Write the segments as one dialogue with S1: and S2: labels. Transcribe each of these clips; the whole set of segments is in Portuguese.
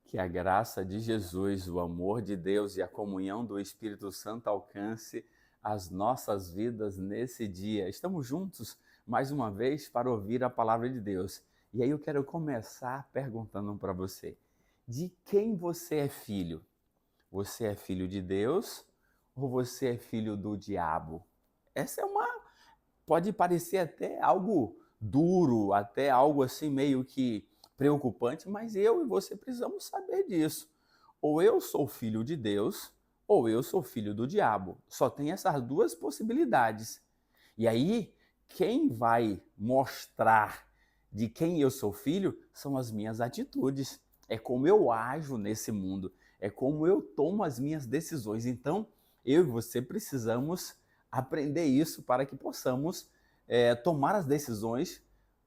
S1: Que a graça de Jesus, o amor de Deus e a comunhão do Espírito Santo alcance as nossas vidas nesse dia. Estamos juntos mais uma vez para ouvir a palavra de Deus. E aí eu quero começar perguntando para você: de quem você é filho? Você é filho de Deus ou você é filho do diabo? Essa é uma pode parecer até algo duro, até algo assim meio que preocupante, mas eu e você precisamos saber disso. Ou eu sou filho de Deus, ou eu sou filho do diabo. Só tem essas duas possibilidades. E aí, quem vai mostrar de quem eu sou filho são as minhas atitudes. É como eu ajo nesse mundo, é como eu tomo as minhas decisões. Então, eu e você precisamos aprender isso para que possamos tomar as decisões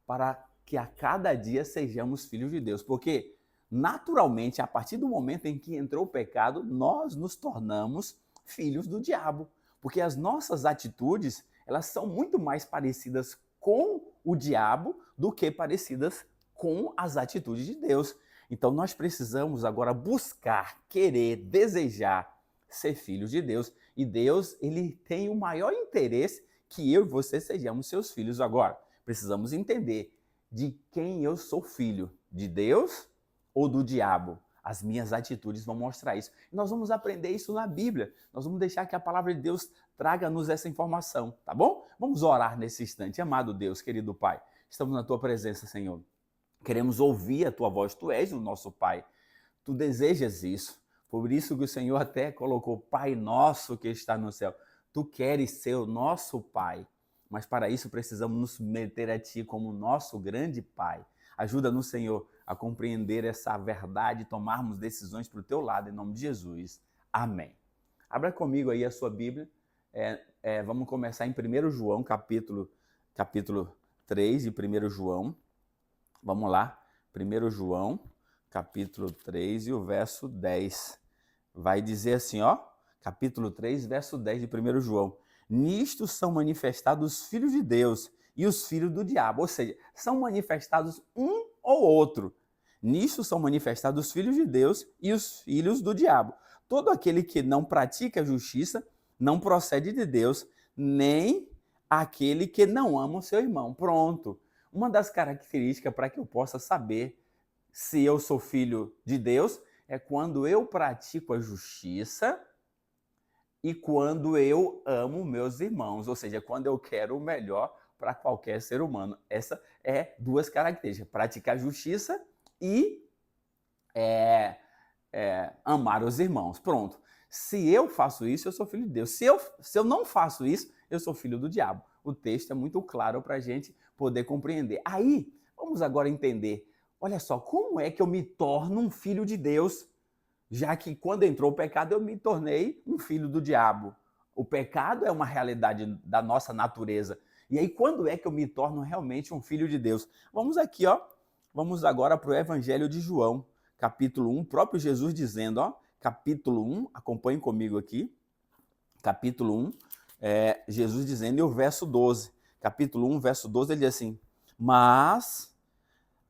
S1: para que a cada dia sejamos filhos de Deus. Porque, naturalmente, a partir do momento em que entrou o pecado, nós nos tornamos filhos do diabo. Porque as nossas atitudes, elas são muito mais parecidas com o diabo do que parecidas com as atitudes de Deus. Então nós precisamos agora buscar, querer, desejar ser filhos de Deus. E Deus, ele tem o maior interesse que eu e você sejamos seus filhos. Agora, precisamos entender de quem eu sou filho, de Deus ou do diabo. As minhas atitudes vão mostrar isso. E nós vamos aprender isso na Bíblia. Nós vamos deixar que a palavra de Deus traga-nos essa informação, tá bom? Vamos orar nesse instante. Amado Deus, querido Pai, estamos na tua presença, Senhor. Queremos ouvir a tua voz. Tu és o nosso Pai. Tu desejas isso. Por isso que o Senhor até colocou Pai nosso que está no céu. Tu queres ser o nosso Pai. Mas para isso precisamos nos meter a Ti como nosso grande Pai. Ajuda-nos, Senhor, a compreender essa verdade e tomarmos decisões para o Teu lado, em nome de Jesus. Amém. Abra comigo aí a sua Bíblia. Vamos começar em 1 João, capítulo 3 de 1 João. Vamos lá, 1 João, capítulo 3 e o verso 10. Vai dizer assim, ó, capítulo 3, verso 10 de 1 João. Nisto são manifestados os filhos de Deus e os filhos do diabo. Ou seja, são manifestados um ou outro. Nisto são manifestados os filhos de Deus e os filhos do diabo. Todo aquele que não pratica a justiça não procede de Deus, nem aquele que não ama o seu irmão. Pronto. Uma das características para que eu possa saber se eu sou filho de Deus é quando eu pratico a justiça e quando eu amo meus irmãos, ou seja, quando eu quero o melhor para qualquer ser humano. Essa é duas características: praticar justiça e amar os irmãos. Pronto. Se eu faço isso, eu sou filho de Deus. Se eu não faço isso, eu sou filho do diabo. O texto é muito claro para a gente poder compreender. Aí, vamos agora entender. Olha só, como é que eu me torno um filho de Deus? Já que quando entrou o pecado, eu me tornei um filho do diabo. O pecado é uma realidade da nossa natureza. E aí, quando é que eu me torno realmente um filho de Deus? Vamos aqui, ó. Vamos agora para o Evangelho de João, capítulo 1, próprio Jesus dizendo, ó, capítulo 1, acompanhe comigo aqui, capítulo 1, Jesus dizendo, e o verso 12, capítulo 1, verso 12, ele diz assim, mas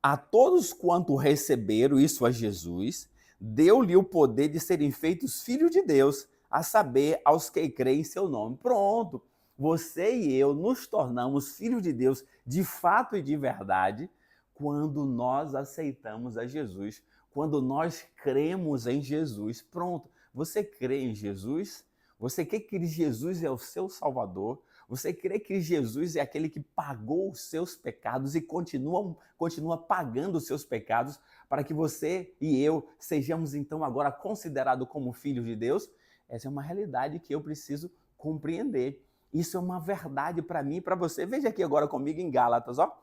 S1: a todos quanto receberam, isso a Jesus, deu-lhe o poder de serem feitos filhos de Deus, a saber, aos que creem em seu nome. Pronto, você e eu nos tornamos filhos de Deus de fato e de verdade quando nós aceitamos a Jesus, quando nós cremos em Jesus. Pronto, você crê em Jesus? Você crê que Jesus é o seu Salvador? Você crê que Jesus é aquele que pagou os seus pecados e continua pagando os seus pecados para que você e eu sejamos então agora considerados como filhos de Deus? Essa é uma realidade que eu preciso compreender. Isso é uma verdade para mim e para você. Veja aqui agora comigo em Gálatas, ó.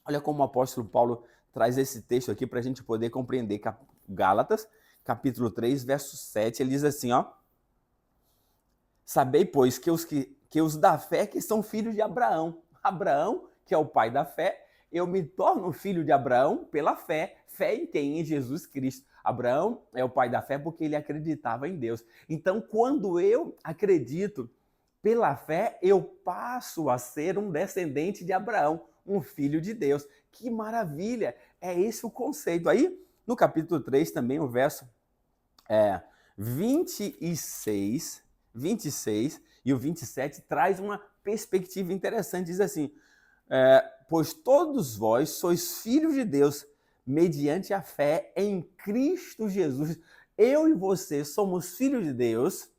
S1: Olha como o apóstolo Paulo traz esse texto aqui para a gente poder compreender. Gálatas, capítulo 3, verso 7, ele diz assim, ó. Sabei, pois, que os da fé que são filhos de Abraão. Abraão, que é o pai da fé, eu me torno filho de Abraão pela fé. Fé em quem? Em Jesus Cristo. Abraão é o pai da fé porque ele acreditava em Deus. Então, quando eu acredito pela fé, eu passo a ser um descendente de Abraão, um filho de Deus. Que maravilha! É esse o conceito. Aí, No capítulo 3 também, o verso 26 e o 27 traz uma perspectiva interessante. Diz assim, pois todos vós sois filhos de Deus, mediante a fé em Cristo Jesus. Eu e você somos filhos de Deus,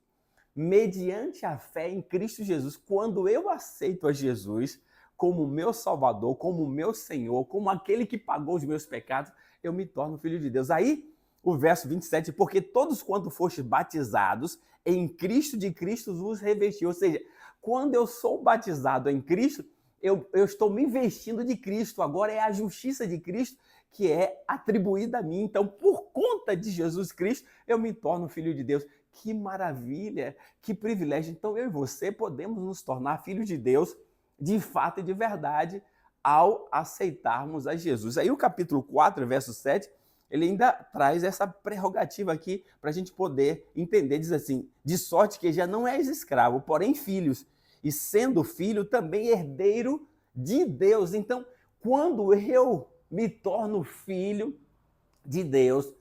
S1: mediante a fé em Cristo Jesus. Quando eu aceito a Jesus como meu Salvador, como meu Senhor, como aquele que pagou os meus pecados, eu me torno filho de Deus. Aí, o verso 27, porque todos quanto fostes batizados em Cristo, de Cristo vos revestiu. Ou seja, quando eu sou batizado em Cristo, eu estou me vestindo de Cristo. Agora é a justiça de Cristo que é atribuída a mim. Então, por conta de Jesus Cristo, eu me torno filho de Deus. Que maravilha, que privilégio. Então, eu e você podemos nos tornar filhos de Deus de fato e de verdade ao aceitarmos a Jesus. Aí o capítulo 4, verso 7, ele ainda traz essa prerrogativa aqui para a gente poder entender. Diz assim, de sorte que já não és escravo, porém filhos, e sendo filho também herdeiro de Deus. Então, quando eu me torno filho de Deus,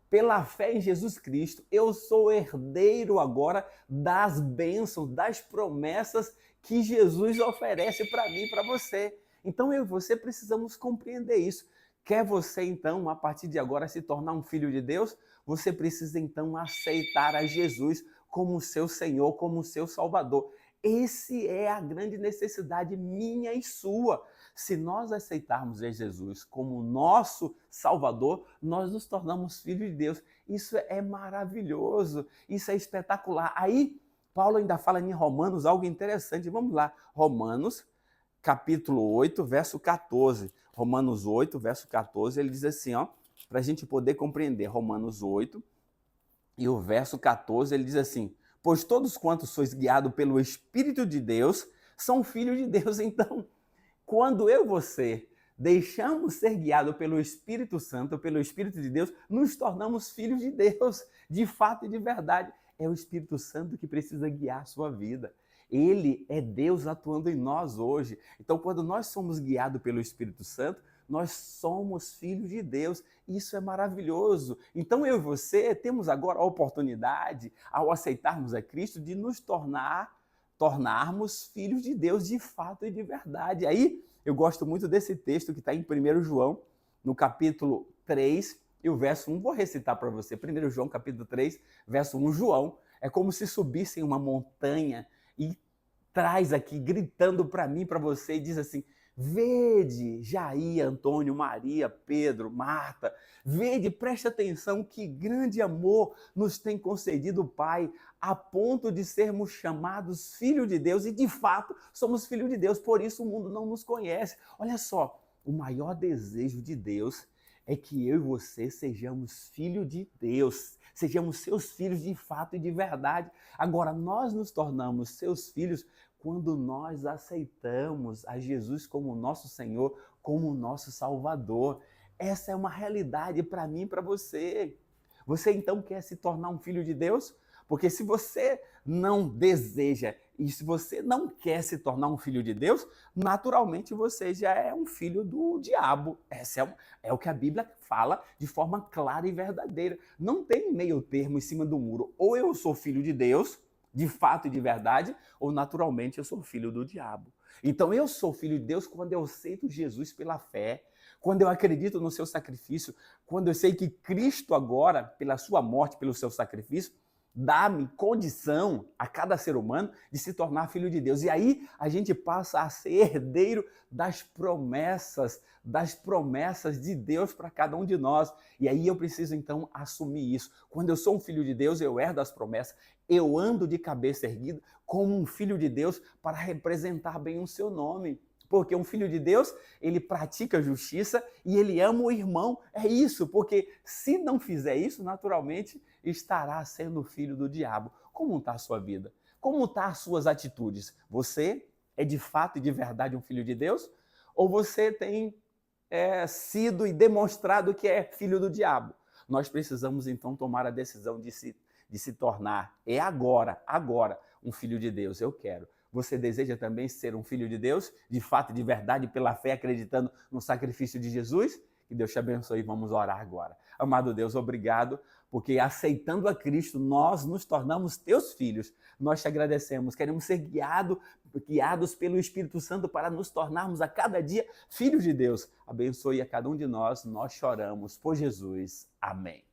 S1: pela fé em Jesus Cristo, eu sou herdeiro agora das bênçãos, das promessas que Jesus oferece para mim e para você. Então eu e você precisamos compreender isso. Quer você então, a partir de agora, se tornar um filho de Deus? Você precisa então aceitar a Jesus como seu Senhor, como seu Salvador. Esse é a grande necessidade minha e sua. Se nós aceitarmos a Jesus como nosso Salvador, nós nos tornamos filhos de Deus. Isso é maravilhoso, isso é espetacular. Aí, Paulo ainda fala em Romanos algo interessante. Vamos lá, Romanos, capítulo 8, verso 14. Romanos 8, verso 14, ele diz assim, ó, para a gente poder compreender. Romanos 8 e o verso 14, ele diz assim, pois todos quantos sois guiados pelo Espírito de Deus, são filhos de Deus. Então, quando eu e você deixamos ser guiados pelo Espírito Santo, pelo Espírito de Deus, nos tornamos filhos de Deus, de fato e de verdade. É o Espírito Santo que precisa guiar a sua vida. Ele é Deus atuando em nós hoje. Então, quando nós somos guiados pelo Espírito Santo, nós somos filhos de Deus. Isso é maravilhoso. Então, eu e você temos agora a oportunidade, ao aceitarmos a Cristo, de nos tornarmos filhos de Deus de fato e de verdade. Aí, eu gosto muito desse texto que está em 1 João, no capítulo 3, e o verso 1. Vou recitar para você. 1 João, capítulo 3, verso 1. João é como se subisse em uma montanha e traz aqui, gritando para mim, para você, e diz assim, vede, Jair, Antônio, Maria, Pedro, Marta, vede, preste atenção, que grande amor nos tem concedido o Pai, a ponto de sermos chamados filhos de Deus, e de fato somos filhos de Deus, por isso o mundo não nos conhece. Olha só, o maior desejo de Deus é que eu e você sejamos filhos de Deus, sejamos seus filhos de fato e de verdade. Agora, nós nos tornamos seus filhos quando nós aceitamos a Jesus como nosso Senhor, como nosso Salvador. Essa é uma realidade para mim e para você. Você então quer se tornar um filho de Deus? Porque se você não deseja e se você não quer se tornar um filho de Deus, naturalmente você já é um filho do diabo. Esse é o que a Bíblia fala de forma clara e verdadeira. Não tem meio termo em cima do muro. Ou eu sou filho de Deus, de fato e de verdade, ou naturalmente eu sou filho do diabo. Então eu sou filho de Deus quando eu aceito Jesus pela fé, quando eu acredito no seu sacrifício, quando eu sei que Cristo agora, pela sua morte, pelo seu sacrifício, dá-me condição a cada ser humano de se tornar filho de Deus. E aí a gente passa a ser herdeiro das promessas de Deus para cada um de nós. E aí eu preciso então assumir isso. Quando eu sou um filho de Deus, eu herdo as promessas, eu ando de cabeça erguida como um filho de Deus para representar bem o seu nome. Porque um filho de Deus, ele pratica justiça e ele ama o irmão. É isso, porque se não fizer isso, naturalmente estará sendo filho do diabo. Como está a sua vida? Como estão as suas atitudes? Você é de fato e de verdade um filho de Deus? Ou você tem sido e demonstrado que é filho do diabo? Nós precisamos então tomar a decisão de se tornar, agora, um filho de Deus. Eu quero. Você deseja também ser um filho de Deus, de fato, de verdade, pela fé, acreditando no sacrifício de Jesus? Que Deus te abençoe e vamos orar agora. Amado Deus, obrigado, porque aceitando a Cristo, nós nos tornamos teus filhos. Nós te agradecemos, queremos ser guiados pelo Espírito Santo para nos tornarmos a cada dia filhos de Deus. Abençoe a cada um de nós choramos por Jesus. Amém.